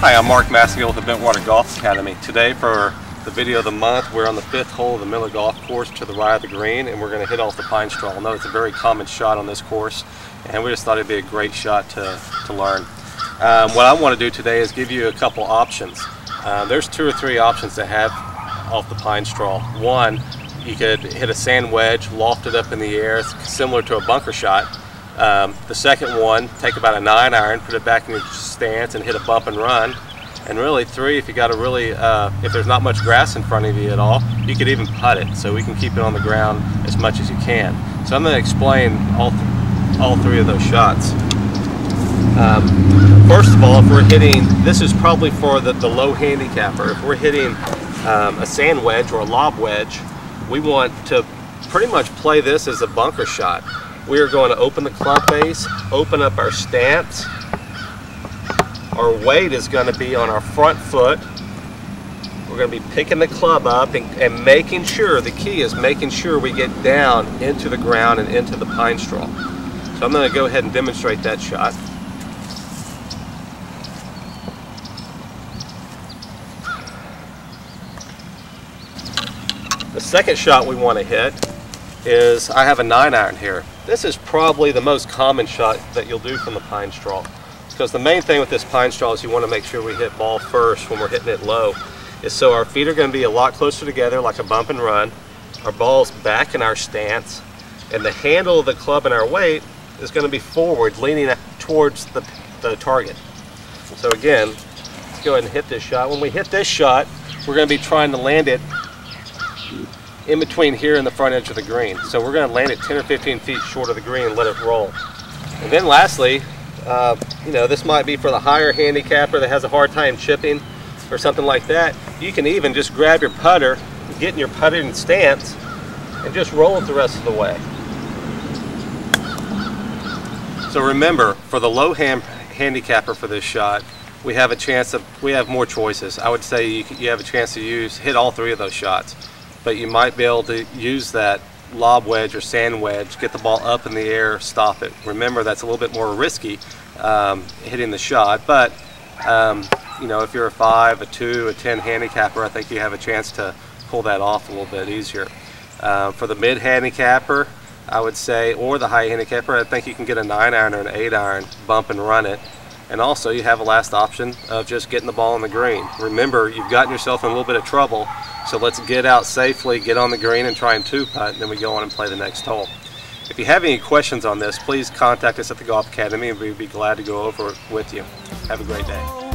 Hi, I'm Mark Massengale with the Bentwater Golf Academy. Today for the video of the month, we're on the 5th hole of the Miller Golf Course to the right of the green, and we're going to hit off the pine straw. I know it's a very common shot on this course, and we just thought it'd be a great shot to learn. What I want to do today is give you a couple options. There's 2 or 3 options to have off the pine straw. One, you could hit a sand wedge, loft it up in the air, similar to a bunker shot. The second one, take about a 9-iron, put it back in your stance and hit a bump and run. And really 3, if you got a really, if there's not much grass in front of you at all, you could even putt it, so we can keep it on the ground as much as you can. So I'm going to explain all 3 of those shots. First of all, if we're hitting, this is probably for the low handicapper. If we're hitting a sand wedge or a lob wedge, we want to pretty much play this as a bunker shot. We are going to open the club base, open up our stance. Our weight is going to be on our front foot. We're going to be picking the club up and making sure, the key is making sure we get down into the ground and into the pine straw. So I'm going to go ahead and demonstrate that shot. The second shot we want to hit is, I have a 9-iron here. This is probably the most common shot that you'll do from the pine straw, because the main thing with this pine straw is you want to make sure we hit ball first when we're hitting it low. Is so our feet are going to be a lot closer together, like a bump and run. Our ball's back in our stance, and the handle of the club and our weight is going to be forward, leaning towards the target. So again, let's go ahead and hit this shot. When we hit this shot, we're going to be trying to land it in between here and the front edge of the green. So we're going to land it 10 or 15 feet short of the green and let it roll. And then lastly, you know, this might be for the higher handicapper that has a hard time chipping or something like that. You can even just grab your putter, get in your putting stance, and just roll it the rest of the way. So remember, for the low handicapper for this shot, we have a chance of, we have more choices. I would say you have a chance to hit all 3 of those shots. But you might be able to use that lob wedge or sand wedge, get the ball up in the air, stop it. Remember, that's a little bit more risky hitting the shot, but you know, if you're a 5, a 2, a 10 handicapper, I think you have a chance to pull that off a little bit easier. For the mid handicapper, I would say, or the high handicapper, I think you can get a 9-iron or an 8-iron, bump and run it. And also you have a last option of just getting the ball on the green. Remember, you've gotten yourself in a little bit of trouble, so let's get out safely, get on the green and try and 2-putt, and then we go on and play the next hole. If you have any questions on this, please contact us at the Golf Academy and we'd be glad to go over it with you. Have a great day.